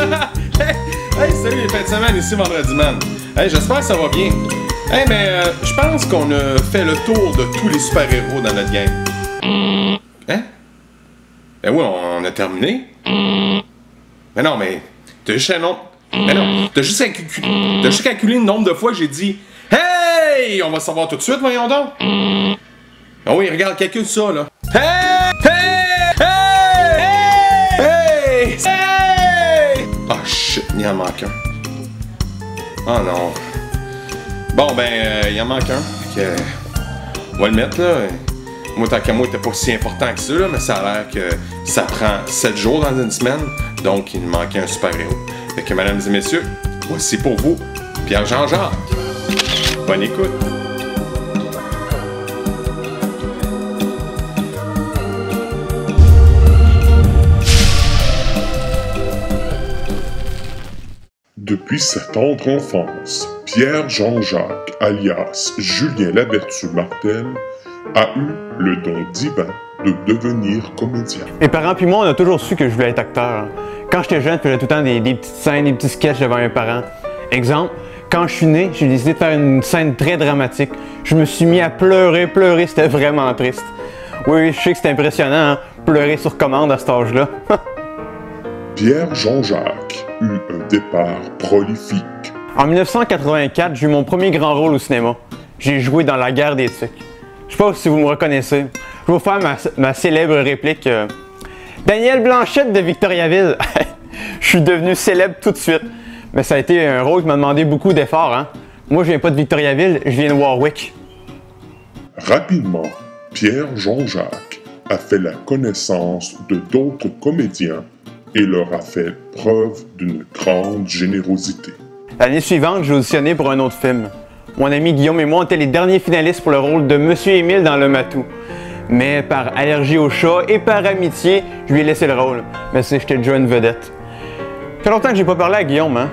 Hey, salut les fins de semaine, ici Vendredi Man. Hey, j'espère que ça va bien. Hey, mais je pense qu'on a fait le tour de tous les super-héros dans notre gang. Hein? Ben oui, on a terminé. Mais non, mais t'as juste t'as juste calculé le nombre de fois que j'ai dit hey! On va savoir tout de suite, voyons donc. Ah oui, regarde, calcule ça, là. Hey! Hey! Hey! Hey! Hey! Ah, shit, il en manque un. Oh non. Bon, ben, il en manque un. Fait que, on va le mettre, là. Moi, tant qu'à moi, c'était pas si important que ça, là, mais ça a l'air que ça prend 7 jours dans une semaine. Donc, il me manquait un super-héros. Fait que, mesdames et messieurs, voici pour vous, Pierre Jean-Jacques. Bonne écoute. Depuis sa tendre enfance, Pierre Jean-Jacques, alias Julien Lavertu-Martel, a eu le don divin de devenir comédien. Mes parents puis moi, on a toujours su que je voulais être acteur. Quand j'étais jeune, je faisais tout le temps des petites scènes, des petits sketchs devant mes parents. Exemple, quand je suis né, j'ai décidé de faire une scène très dramatique. Je me suis mis à pleurer, c'était vraiment triste. Oui, je sais que c'est impressionnant, hein? Pleurer sur commande à cet âge-là. Pierre Jean-Jacques eut un départ prolifique. En 1984, j'ai eu mon premier grand rôle au cinéma. J'ai joué dans La Guerre des Tucs. Je sais pas si vous me reconnaissez. Je vais vous faire ma célèbre réplique. Daniel Blanchette de Victoriaville. Je suis devenu célèbre tout de suite. Mais ça a été un rôle qui m'a demandé beaucoup d'efforts. Hein? Moi, je viens pas de Victoriaville, je viens de Warwick. Rapidement, Pierre Jean-Jacques a fait la connaissance de d'autres comédiens et leur a fait preuve d'une grande générosité. L'année suivante, j'ai auditionné pour un autre film. Mon ami Guillaume et moi, on était les derniers finalistes pour le rôle de Monsieur Émile dans Le Matou. Mais par allergie au chat et par amitié, je lui ai laissé le rôle. Mais c'est j'étais déjà une vedette. Ça fait longtemps que j'ai pas parlé à Guillaume, hein?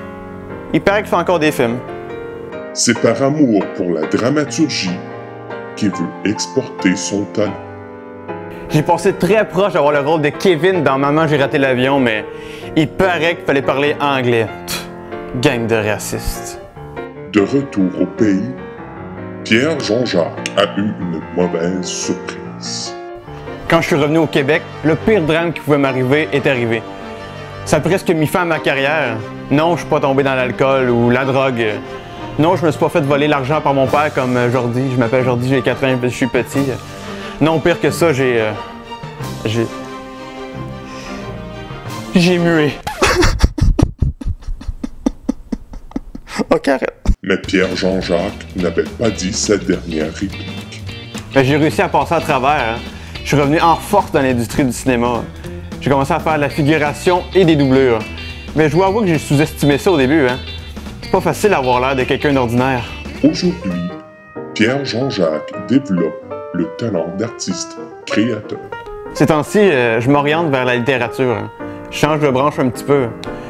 Il paraît qu'il fait encore des films. C'est par amour pour la dramaturgie qu'il veut exporter son talent. J'ai passé très proche d'avoir le rôle de Kevin dans Maman, j'ai raté l'avion, mais il paraît qu'il fallait parler anglais. Pff, gang de racistes. De retour au pays, Pierre Jean-Jacques a eu une mauvaise surprise. Quand je suis revenu au Québec, le pire drame qui pouvait m'arriver est arrivé. Ça a presque mis fin à ma carrière. Non, je suis pas tombé dans l'alcool ou la drogue. Non, je me suis pas fait voler l'argent par mon père comme Jordi. Je m'appelle Jordi, j'ai 4 ans, je suis petit. Non, pire que ça, j'ai mué. Ok, arrête. Mais Pierre Jean-Jacques n'avait pas dit sa dernière réplique. J'ai réussi à passer à travers. Hein. Je suis revenu en force dans l'industrie du cinéma. J'ai commencé à faire de la figuration et des doublures. Mais je dois avouer que j'ai sous-estimé ça au début. Hein. C'est pas facile d'avoir l'air de quelqu'un d'ordinaire. Aujourd'hui, Pierre Jean-Jacques développe le talent d'artiste créateur. Ces temps-ci, je m'oriente vers la littérature. Hein. Je change de branche un petit peu.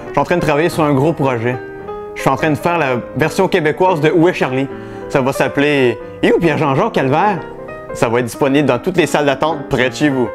Je suis en train de travailler sur un gros projet. Je suis en train de faire la version québécoise de Où est Charlie? Ça va s'appeler Et où Pierre Jean-Jacques Calvaire? Ça va être disponible dans toutes les salles d'attente près de chez vous.